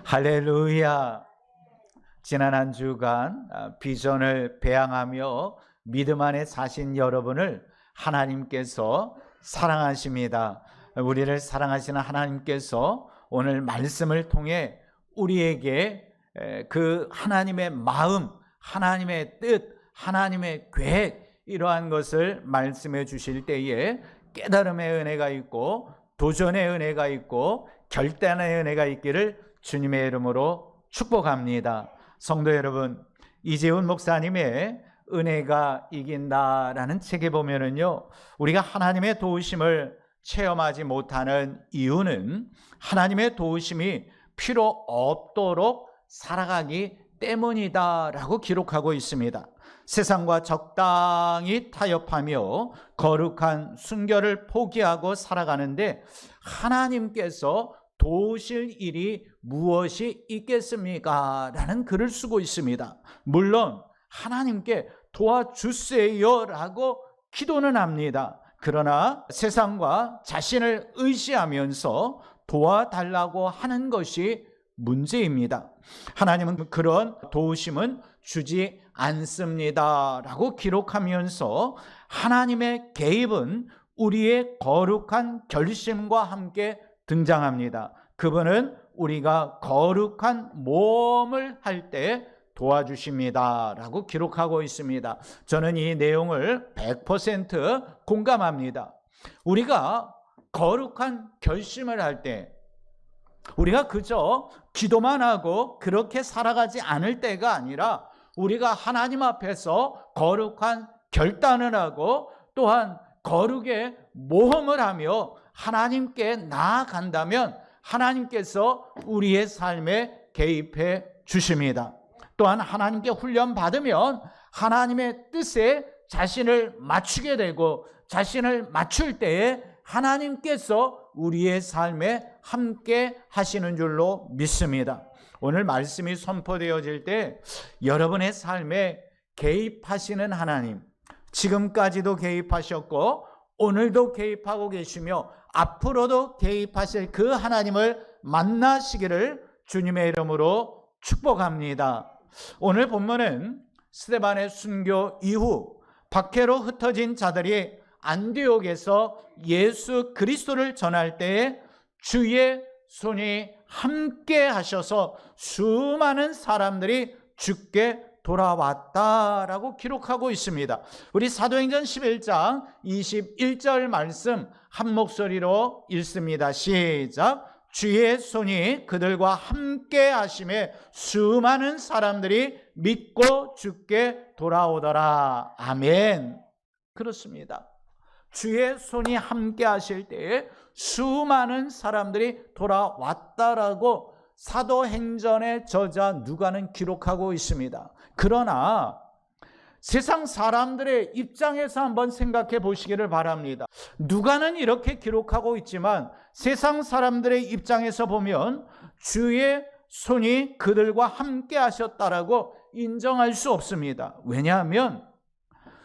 할렐루야. 지난 한 주간 비전을 배양하며 믿음 안에 사신 여러분을 하나님께서 사랑하십니다. 우리를 사랑하시는 하나님께서 오늘 말씀을 통해 우리에게 그 하나님의 마음, 하나님의 뜻, 하나님의 계획, 이러한 것을 말씀해 주실 때에 깨달음의 은혜가 있고 도전의 은혜가 있고 결단의 은혜가 있기를 주님의 이름으로 축복합니다. 성도 여러분, 이재훈 목사님의 은혜가 이긴다라는 책에 보면은요, 우리가 하나님의 도우심을 체험하지 못하는 이유는 하나님의 도우심이 필요 없도록 살아가기 때문이다라고 기록하고 있습니다. 세상과 적당히 타협하며 거룩한 순결을 포기하고 살아가는데 하나님께서 도우실 일이 무엇이 있겠습니까? 라는 글을 쓰고 있습니다. 물론 하나님께 도와주세요 라고 기도는 합니다. 그러나 세상과 자신을 의지하면서 도와달라고 하는 것이 문제입니다. 하나님은 그런 도우심은 주지 않습니다 라고 기록하면서 하나님의 개입은 우리의 거룩한 결심과 함께 등장합니다. 그분은 우리가 거룩한 모험을 할 때 도와주십니다 라고 기록하고 있습니다. 저는 이 내용을 100% 공감합니다. 우리가 거룩한 결심을 할 때 우리가 그저 기도만 하고 그렇게 살아가지 않을 때가 아니라 우리가 하나님 앞에서 거룩한 결단을 하고 또한 거룩의 모험을 하며 하나님께 나아간다면 하나님께서 우리의 삶에 개입해 주십니다. 또한 하나님께 훈련받으면 하나님의 뜻에 자신을 맞추게 되고 자신을 맞출 때에 하나님께서 우리의 삶에 함께 하시는 줄로 믿습니다. 오늘 말씀이 선포되어질 때 여러분의 삶에 개입하시는 하나님, 지금까지도 개입하셨고 오늘도 개입하고 계시며 앞으로도 개입하실 그 하나님을 만나시기를 주님의 이름으로 축복합니다. 오늘 본문은 스데반의 순교 이후 박해로 흩어진 자들이 안디옥에서 예수 그리스도를 전할 때에 주의 손이 함께 하셔서 수많은 사람들이 주께 돌아왔다라고 기록하고 있습니다. 우리 사도행전 11장 21절 말씀 한 목소리로 읽습니다. 시작. 주의 손이 그들과 함께 하심에 수많은 사람들이 믿고 주께 돌아오더라. 아멘. 그렇습니다. 주의 손이 함께 하실 때에 수많은 사람들이 돌아왔다라고 사도행전의 저자 누가는 기록하고 있습니다. 그러나 세상 사람들의 입장에서 한번 생각해 보시기를 바랍니다. 누가는 이렇게 기록하고 있지만 세상 사람들의 입장에서 보면 주의 손이 그들과 함께 하셨다라고 인정할 수 없습니다. 왜냐하면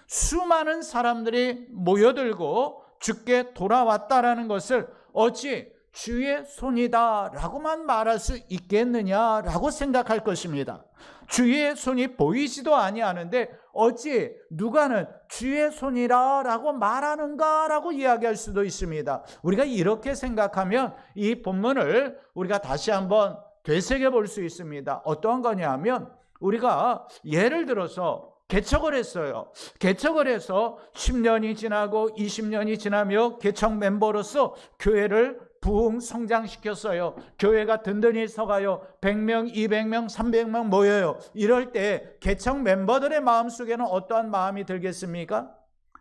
수많은 사람들이 모여들고 주께 돌아왔다라는 것을 어찌 주의 손이다라고만 말할 수 있겠느냐라고 생각할 것입니다. 주의 손이 보이지도 아니하는데 어찌 누가는 주의 손이라고 말하는가라고 이야기할 수도 있습니다. 우리가 이렇게 생각하면 이 본문을 우리가 다시 한번 되새겨 볼 수 있습니다. 어떠한 거냐면 우리가 예를 들어서 개척을 했어요. 개척을 해서 10년이 지나고 20년이 지나며 개척 멤버로서 교회를 부흥 성장시켰어요. 교회가 든든히 서가요. 100명, 200명, 300명 모여요. 이럴 때 개척 멤버들의 마음속에는 어떠한 마음이 들겠습니까?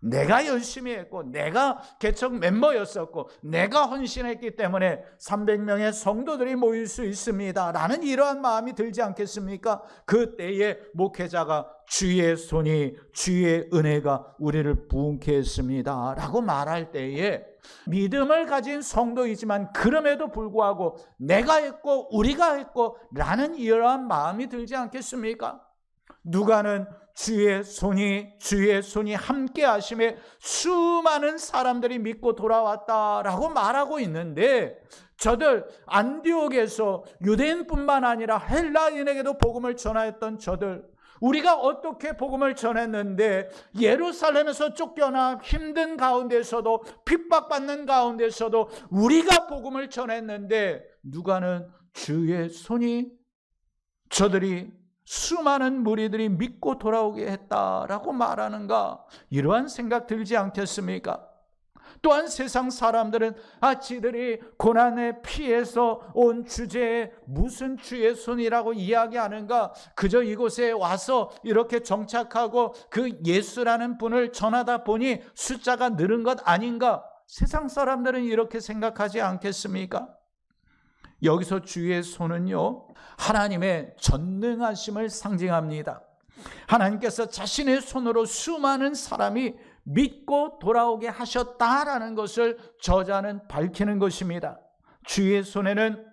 내가 열심히 했고 내가 개척 멤버였었고 내가 헌신했기 때문에 300명의 성도들이 모일 수 있습니다 라는 이러한 마음이 들지 않겠습니까? 그때에 목회자가 주의 손이 주의 은혜가 우리를 부흥케 했습니다 라고 말할 때에 믿음을 가진 성도이지만 그럼에도 불구하고 내가 했고 우리가 했고 라는 이러한 마음이 들지 않겠습니까? 누가는 주의 손이 함께 하심에 수많은 사람들이 믿고 돌아왔다라고 말하고 있는데 저들 안디옥에서 유대인뿐만 아니라 헬라인에게도 복음을 전하였던 저들, 우리가 어떻게 복음을 전했는데 예루살렘에서 쫓겨나 힘든 가운데서도 핍박받는 가운데서도 우리가 복음을 전했는데 누가는 주의 손이 저들이 수많은 무리들이 믿고 돌아오게 했다라고 말하는가? 이러한 생각 들지 않겠습니까? 또한 세상 사람들은 지들이 고난에 피해서 온 주제에 무슨 주의 손이라고 이야기하는가? 그저 이곳에 와서 이렇게 정착하고 그 예수라는 분을 전하다 보니 숫자가 늘은 것 아닌가? 세상 사람들은 이렇게 생각하지 않겠습니까? 여기서 주의 손은요, 하나님의 전능하심을 상징합니다. 하나님께서 자신의 손으로 수많은 사람이 믿고 돌아오게 하셨다라는 것을 저자는 밝히는 것입니다. 주의 손에는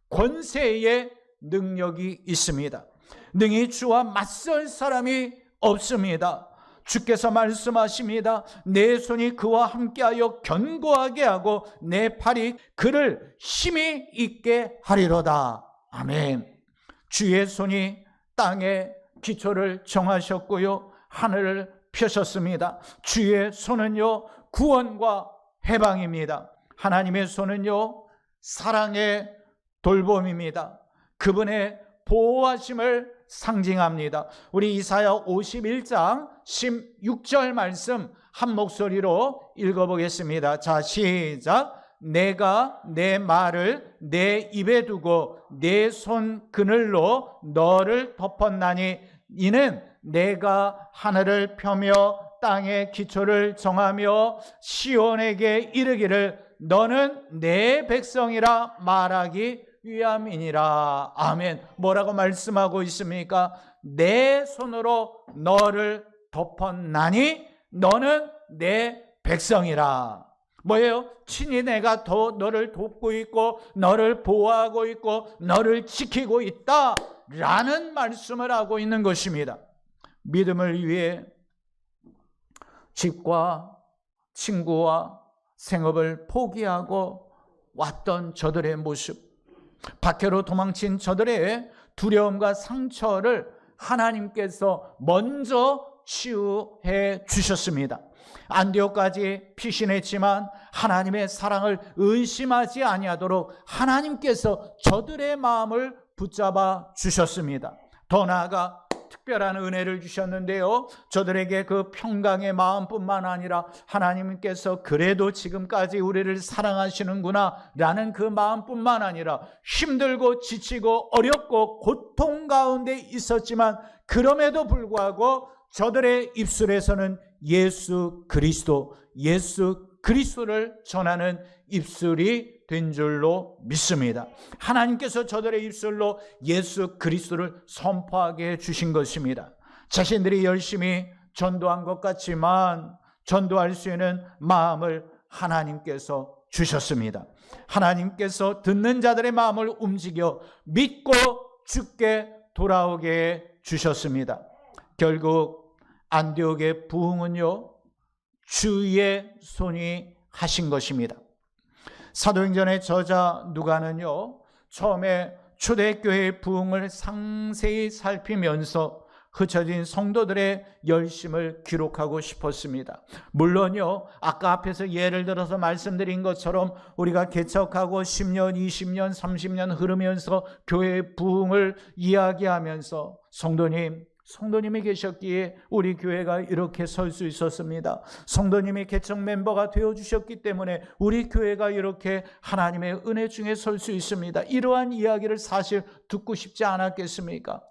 권세의 능력이 있습니다. 능히 주와 맞설 사람이 없습니다. 주께서 말씀하십니다. 내 손이 그와 함께하여 견고하게 하고 내 팔이 그를 힘이 있게 하리로다. 아멘. 주의 손이 땅에 기초를 정하셨고요, 하늘을 펴셨습니다. 주의 손은요, 구원과 해방입니다. 하나님의 손은요, 사랑의 돌봄입니다. 그분의 보호하심을 상징합니다. 우리 이사야 51장 16절 말씀 한 목소리로 읽어보겠습니다. 자, 시작. 내가 내 말을 내 입에 두고 내 손 그늘로 너를 덮었나니 이는 내가 하늘을 펴며 땅의 기초를 정하며 시온에게 이르기를 너는 내 백성이라 말하기 위함이니라. 아멘. 뭐라고 말씀하고 있습니까? 내 손으로 너를 덮었나니 너는 내 백성이라. 뭐예요? 친히 내가 너를 돕고 있고 너를 보호하고 있고 너를 지키고 있다라는 말씀을 하고 있는 것입니다. 믿음을 위해 집과 친구와 생업을 포기하고 왔던 저들의 모습, 밖으로 도망친 저들의 두려움과 상처를 하나님께서 먼저 치유해 주셨습니다. 안디옥까지 피신했지만 하나님의 사랑을 의심하지 아니하도록 하나님께서 저들의 마음을 붙잡아 주셨습니다. 더 나아가 특별한 은혜를 주셨는데요, 저들에게 그 평강의 마음뿐만 아니라 하나님께서 그래도 지금까지 우리를 사랑하시는구나 라는 그 마음뿐만 아니라 힘들고 지치고 어렵고 고통 가운데 있었지만 그럼에도 불구하고 저들의 입술에서는 예수 그리스도를 전하는 입술이 된 줄로 믿습니다. 하나님께서 저들의 입술로 예수 그리스도를 선포하게 해주신 것입니다. 자신들이 열심히 전도한 것 같지만 전도할 수 있는 마음을 하나님께서 주셨습니다. 하나님께서 듣는 자들의 마음을 움직여 믿고 주께 돌아오게 주셨습니다. 결국 안디옥의 부흥은요, 주의 손이 하신 것입니다. 사도행전의 저자 누가는요, 처음에 초대교회의 부흥을 상세히 살피면서 흩어진 성도들의 열심을 기록하고 싶었습니다. 물론요, 아까 앞에서 예를 들어서 말씀드린 것처럼 우리가 개척하고 10년, 20년, 30년 흐르면서 교회의 부흥을 이야기하면서 성도님이 계셨기에 우리 교회가 이렇게 설 수 있었습니다. 성도님이 개척 멤버가 되어주셨기 때문에 우리 교회가 이렇게 하나님의 은혜 중에 설 수 있습니다. 이러한 이야기를 사실 듣고 싶지 않았겠습니까?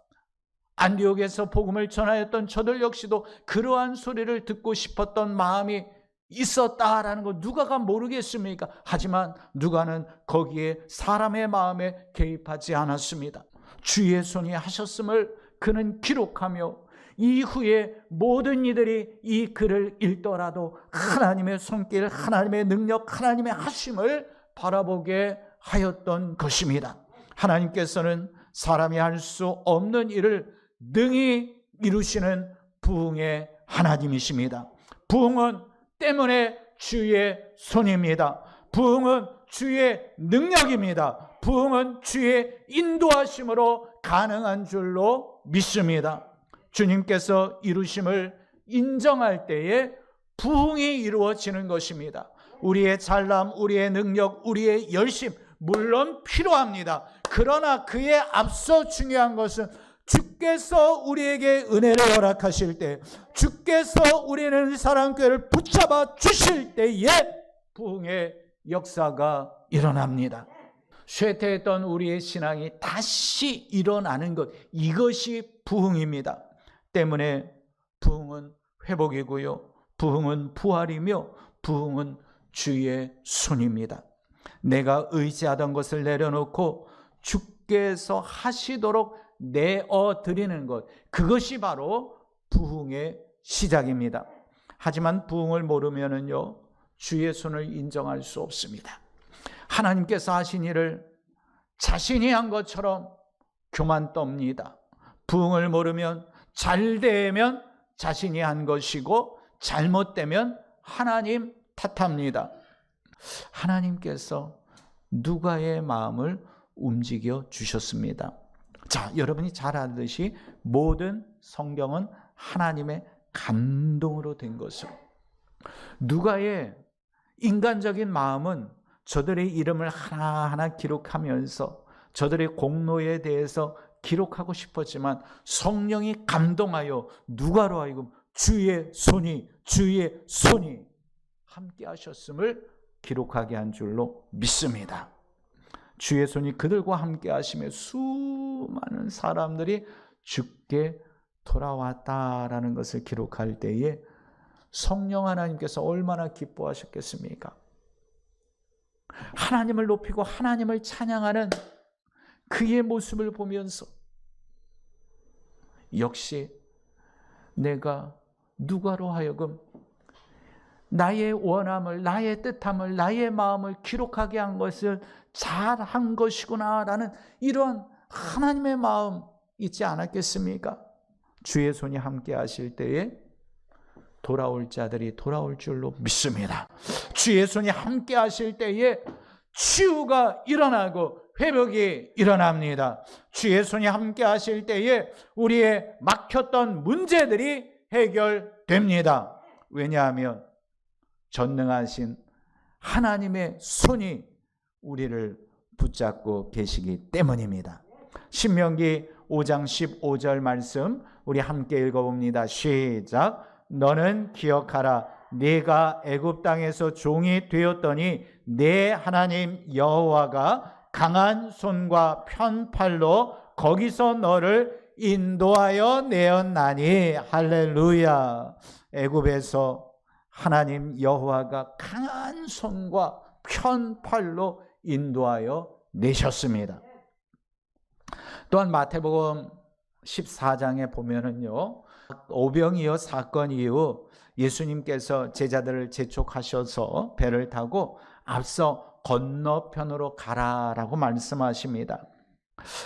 안디옥에서 복음을 전하였던 저들 역시도 그러한 소리를 듣고 싶었던 마음이 있었다라는 거 누가가 모르겠습니까? 하지만 누가는 거기에 사람의 마음에 개입하지 않았습니다. 주의 손이 하셨음을 그는 기록하며 이후에 모든 이들이 이 글을 읽더라도 하나님의 손길, 하나님의 능력, 하나님의 하심을 바라보게 하였던 것입니다. 하나님께서는 사람이 할 수 없는 일을 능히 이루시는 부흥의 하나님이십니다. 부흥은 때문에 주의 손입니다. 부흥은 주의 능력입니다. 부흥은 주의 인도하심으로 가능한 줄로 믿습니다. 주님께서 이루심을 인정할 때에 부흥이 이루어지는 것입니다. 우리의 잘남, 우리의 능력, 우리의 열심 물론 필요합니다. 그러나 그에 앞서 중요한 것은 주께서 우리에게 은혜를 허락하실 때, 주께서 우리는 사랑교회를 붙잡아 주실 때에 부흥의 역사가 일어납니다. 쇠퇴했던 우리의 신앙이 다시 일어나는 것, 이것이 부흥입니다. 때문에 부흥은 회복이고요, 부흥은 부활이며 부흥은 주의 손입니다. 내가 의지하던 것을 내려놓고 주께서 하시도록 내어드리는 것, 그것이 바로 부흥의 시작입니다. 하지만 부흥을 모르면은요, 주의 손을 인정할 수 없습니다. 하나님께서 하신 일을 자신이 한 것처럼 교만 떱니다. 부흥을 모르면 잘 되면 자신이 한 것이고 잘못되면 하나님 탓합니다. 하나님께서 누가의 마음을 움직여 주셨습니다. 자, 여러분이 잘 아듯이 모든 성경은 하나님의 감동으로 된 것으로, 누가의 인간적인 마음은 저들의 이름을 하나하나 기록하면서 저들의 공로에 대해서 기록하고 싶었지만 성령이 감동하여 누가로 하여금 주의 손이 함께 하셨음을 기록하게 한 줄로 믿습니다. 주의 손이 그들과 함께 하시며 수많은 사람들이 주께 돌아왔다라는 것을 기록할 때에 성령 하나님께서 얼마나 기뻐하셨겠습니까? 하나님을 높이고 하나님을 찬양하는 그의 모습을 보면서 역시 내가 누가로 하여금 나의 원함을, 나의 뜻함을, 나의 마음을 기록하게 한 것을 잘한 것이구나라는 이런 하나님의 마음 있지 않았겠습니까? 주의 손이 함께 하실 때에 돌아올 자들이 돌아올 줄로 믿습니다. 주의 손이 함께 하실 때에 치유가 일어나고 회복이 일어납니다. 주의 손이 함께 하실 때에 우리의 막혔던 문제들이 해결됩니다. 왜냐하면 전능하신 하나님의 손이 우리를 붙잡고 계시기 때문입니다. 신명기 5장 15절 말씀 우리 함께 읽어봅니다. 시작. 너는 기억하라. 네가 애굽 땅에서 종이 되었더니 내 하나님 여호와가 강한 손과 편팔로 거기서 너를 인도하여 내었나니. 할렐루야. 애굽에서 하나님 여호와가 강한 손과 편팔로 인도하여 내셨습니다. 또한 마태복음 14장에 보면은요, 오병이어 사건 이후 예수님께서 제자들을 재촉하셔서 배를 타고 앞서 건너편으로 가라라고 말씀하십니다.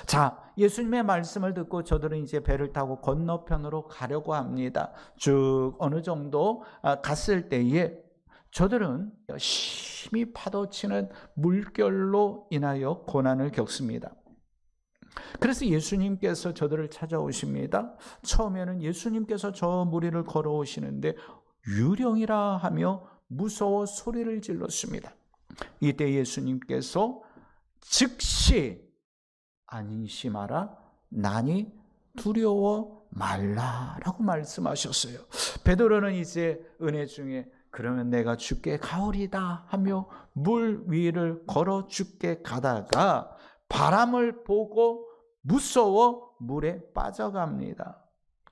자, 예수님의 말씀을 듣고 저들은 이제 배를 타고 건너편으로 가려고 합니다. 쭉 어느 정도 갔을 때에 저들은 심히 파도치는 물결로 인하여 고난을 겪습니다. 그래서 예수님께서 저들을 찾아오십니다. 처음에는 예수님께서 저 무리를 걸어오시는데 유령이라 하며 무서워 소리를 질렀습니다. 이때 예수님께서 즉시 안심하라, 나니 두려워 말라라고 말씀하셨어요. 베드로는 이제 은혜 중에 그러면 내가 주께 가오리다 하며 물 위를 걸어 주께 가다가 바람을 보고 무서워 물에 빠져갑니다.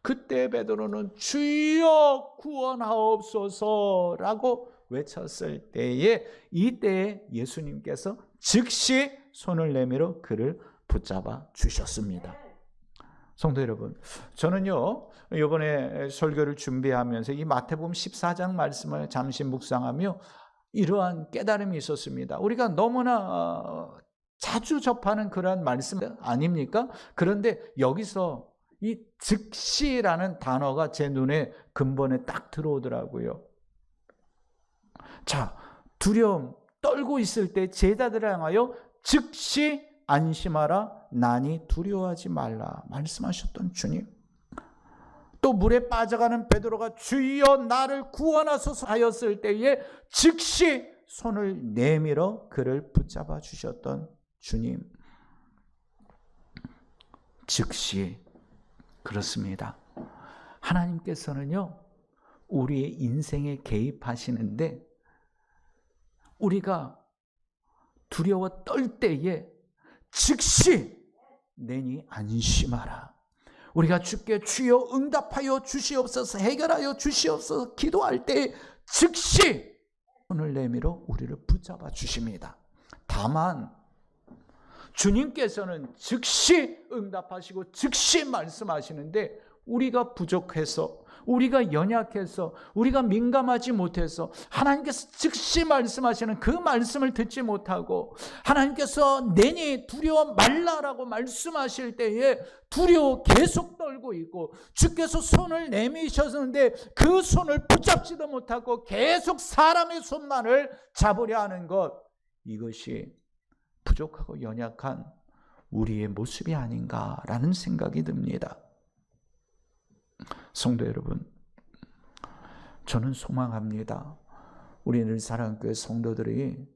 그때 베드로는 주여 구원하옵소서라고 외쳤을 때에 이때에 예수님께서 즉시 손을 내밀어 그를 붙잡아 주셨습니다. 성도 여러분, 저는요 이번에 설교를 준비하면서 이 마태복음 14장 말씀을 잠시 묵상하며 이러한 깨달음이 있었습니다. 우리가 너무나 자주 접하는 그러한 말씀 아닙니까? 그런데 여기서 이 즉시라는 단어가 제 눈에 근본에 딱 들어오더라고요. 자, 두려움, 떨고 있을 때 제자들을 향하여 즉시 안심하라, 나니 두려워하지 말라 말씀하셨던 주님. 또 물에 빠져가는 베드로가 주여 나를 구원하소서 하였을 때에 즉시 손을 내밀어 그를 붙잡아 주셨던 주님. 즉시. 그렇습니다. 하나님께서는요, 우리의 인생에 개입하시는데 우리가 두려워 떨 때에 즉시 내니 안심하라. 우리가 주께 주여 응답하여 주시옵소서, 해결하여 주시옵소서 기도할 때 즉시 손을 내밀어 우리를 붙잡아 주십니다. 다만 주님께서는 즉시 응답하시고 즉시 말씀하시는데 우리가 부족해서, 우리가 연약해서, 우리가 민감하지 못해서 하나님께서 즉시 말씀하시는 그 말씀을 듣지 못하고 하나님께서 내니 두려워 말라라고 말씀하실 때에 두려워 계속 떨고 있고 주께서 손을 내미셨는데 그 손을 붙잡지도 못하고 계속 사람의 손만을 잡으려 하는 것, 이것이 부족하고 연약한 우리의 모습이 아닌가라는 생각이 듭니다. 성도 여러분, 저는 소망합니다. 우리는 사랑교회 성도들이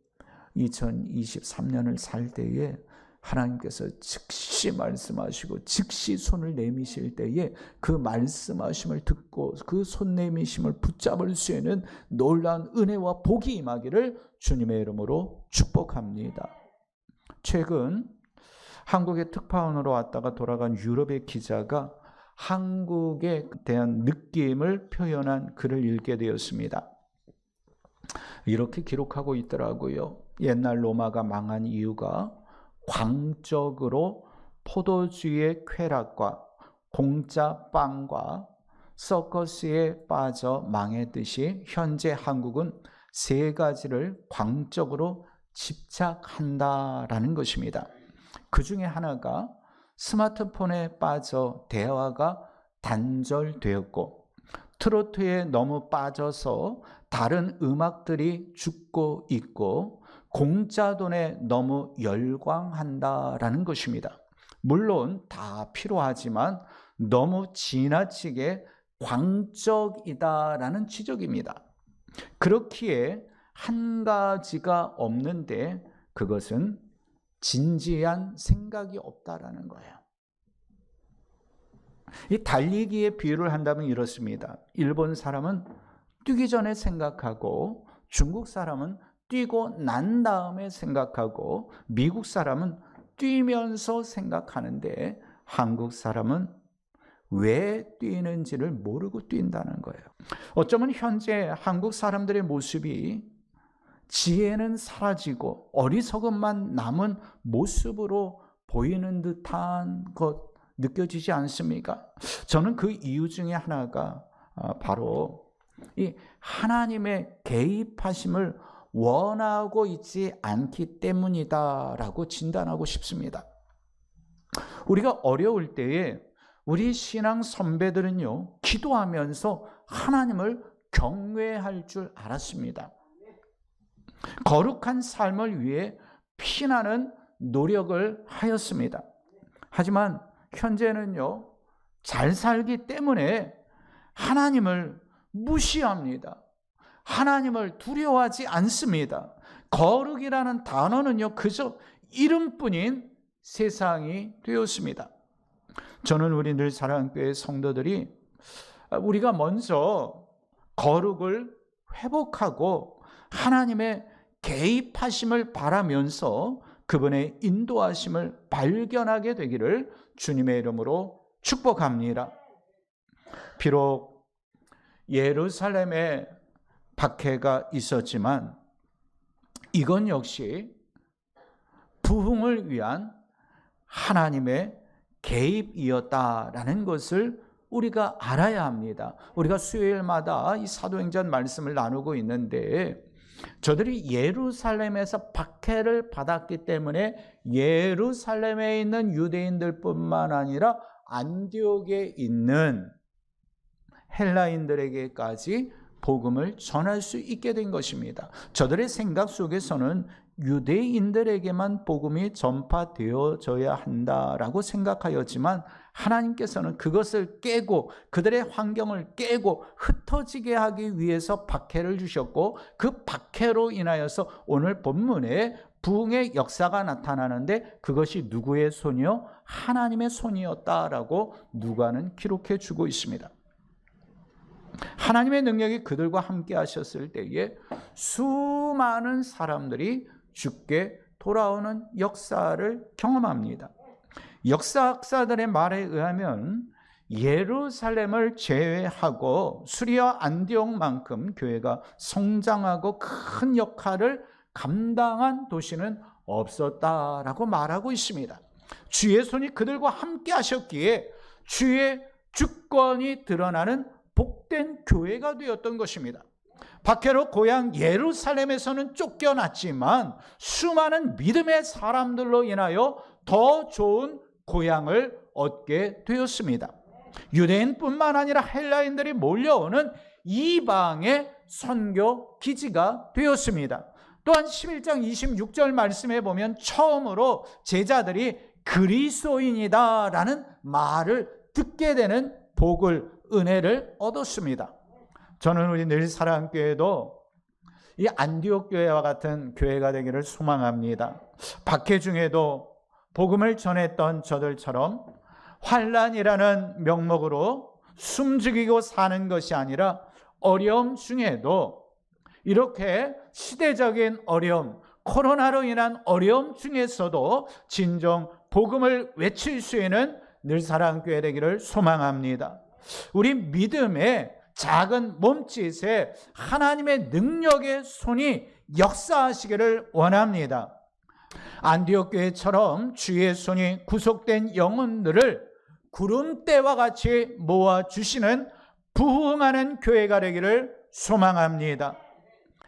2023년을 살 때에 하나님께서 즉시 말씀하시고 즉시 손을 내미실 때에 그 말씀하심을 듣고 그 손 내미심을 붙잡을 수 있는 놀라운 은혜와 복이 임하기를 주님의 이름으로 축복합니다. 최근 한국에 특파원으로 왔다가 돌아간 유럽의 기자가 한국에 대한 느낌을 표현한 글을 읽게 되었습니다. 이렇게 기록하고 있더라고요. 옛날 로마가 망한 이유가 광적으로 포도주의 쾌락과 공짜 빵과 서커스에 빠져 망했듯이 현재 한국은 세 가지를 광적으로 집착한다라는 것입니다. 그 중에 하나가 스마트폰에 빠져 대화가 단절되었고, 트로트에 너무 빠져서 다른 음악들이 죽고 있고, 공짜 돈에 너무 열광한다라는 것입니다. 물론 다 필요하지만 너무 지나치게 광적이다라는 지적입니다. 그렇기에 한 가지가 없는데 그것은 진지한 생각이 없다라는 거예요. 이 달리기의 비유를 한다면 이렇습니다. 일본 사람은 뛰기 전에 생각하고, 중국 사람은 뛰고 난 다음에 생각하고, 미국 사람은 뛰면서 생각하는데 한국 사람은 왜 뛰는지를 모르고 뛴다는 거예요. 어쩌면 현재 한국 사람들의 모습이 지혜는 사라지고 어리석음만 남은 모습으로 보이는 듯한 것 느껴지지 않습니까? 저는 그 이유 중에 하나가 바로 이 하나님의 개입하심을 원하고 있지 않기 때문이다라고 진단하고 싶습니다. 우리가 어려울 때에 우리 신앙 선배들은요, 기도하면서 하나님을 경외할 줄 알았습니다. 거룩한 삶을 위해 피나는 노력을 하였습니다. 하지만 현재는요, 잘 살기 때문에 하나님을 무시합니다. 하나님을 두려워하지 않습니다. 거룩이라는 단어는요, 그저 이름뿐인 세상이 되었습니다. 저는 우리 늘 사랑교회 성도들이 우리가 먼저 거룩을 회복하고 하나님의 개입하심을 바라면서 그분의 인도하심을 발견하게 되기를 주님의 이름으로 축복합니다. 비록 예루살렘에 박해가 있었지만 이건 역시 부흥을 위한 하나님의 개입이었다라는 것을 우리가 알아야 합니다. 우리가 수요일마다 이 사도행전 말씀을 나누고 있는데 저들이 예루살렘에서 박해를 받았기 때문에 예루살렘에 있는 유대인들뿐만 아니라 안디옥에 있는 헬라인들에게까지 복음을 전할 수 있게 된 것입니다. 저들의 생각 속에서는 유대인들에게만 복음이 전파되어져야 한다라고 생각하였지만 하나님께서는 그것을 깨고 그들의 환경을 깨고 흩어지게 하기 위해서 박해를 주셨고 그 박해로 인하여서 오늘 본문에 부흥의 역사가 나타나는데 그것이 누구의 손이요? 하나님의 손이었다라고 누가는 기록해 주고 있습니다. 하나님의 능력이 그들과 함께 하셨을 때에 수많은 사람들이 주께 돌아오는 역사를 경험합니다. 역사학자들의 말에 의하면 예루살렘을 제외하고 수리아 안디옥만큼 교회가 성장하고 큰 역할을 감당한 도시는 없었다라고 말하고 있습니다. 주의 손이 그들과 함께 하셨기에 주의 주권이 드러나는 복된 교회가 되었던 것입니다. 박해로 고향 예루살렘에서는 쫓겨났지만 수많은 믿음의 사람들로 인하여 더 좋은 고향을 얻게 되었습니다. 유대인뿐만 아니라 헬라인들이 몰려오는 이방의 선교 기지가 되었습니다. 또한 11장 26절 말씀에 보면 처음으로 제자들이 그리스도인이다라는 말을 듣게 되는 복을, 은혜를 얻었습니다. 저는 우리 늘사랑교회도 이 안디옥 교회와 같은 교회가 되기를 소망합니다. 박해 중에도 복음을 전했던 저들처럼 환난이라는 명목으로 숨죽이고 사는 것이 아니라 어려움 중에도 이렇게 시대적인 어려움, 코로나로 인한 어려움 중에서도 진정 복음을 외칠 수 있는 늘사랑교회 되기를 소망합니다. 우리 믿음의 작은 몸짓에 하나님의 능력의 손이 역사하시기를 원합니다. 안디옥 교회처럼 주의 손이 구속된 영혼들을 구름대와 같이 모아주시는 부흥하는 교회가 되기를 소망합니다.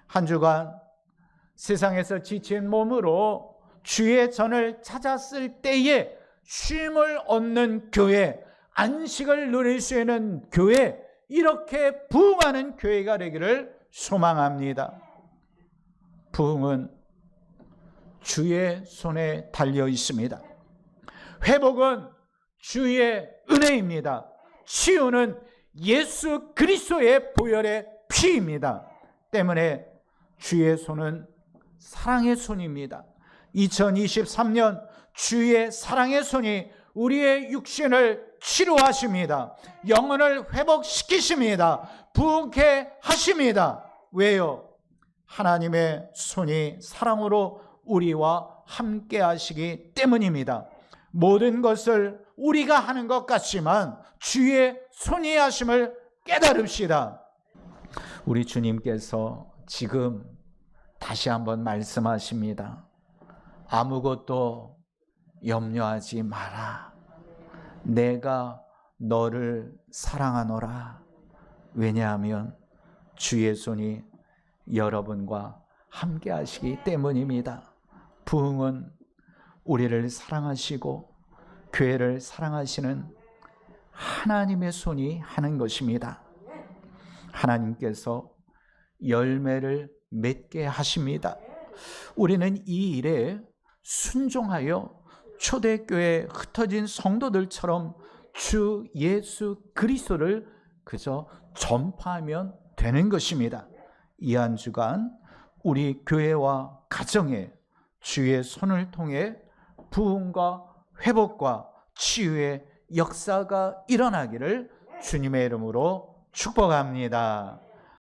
한 주간 세상에서 지친 몸으로 주의 전을 찾았을 때에 쉼을 얻는 교회, 안식을 누릴 수 있는 교회, 이렇게 부흥하는 교회가 되기를 소망합니다. 부흥은 주의 손에 달려 있습니다. 회복은 주의 은혜입니다. 치유는 예수 그리스도의 보혈의 피입니다. 때문에 주의 손은 사랑의 손입니다. 2023년 주의 사랑의 손이 우리의 육신을 치료하십니다. 영혼을 회복시키십니다. 부흥케 하십니다. 왜요? 하나님의 손이 사랑으로 우리와 함께 하시기 때문입니다. 모든 것을 우리가 하는 것 같지만 주의 손이 하심을 깨달읍시다. 우리 주님께서 지금 다시 한번 말씀하십니다. 아무것도 염려하지 마라. 내가 너를 사랑하노라. 왜냐하면 주의 손이 여러분과 함께 하시기 때문입니다. 부흥은 우리를 사랑하시고 교회를 사랑하시는 하나님의 손이 하는 것입니다. 하나님께서 열매를 맺게 하십니다. 우리는 이 일에 순종하여 초대교회에 흩어진 성도들처럼 주 예수 그리스도를 그저 전파하면 되는 것입니다. 이 한 주간 우리 교회와 가정에 주의 손을 통해 부흥과 회복과 치유의 역사가 일어나기를 주님의 이름으로 축복합니다.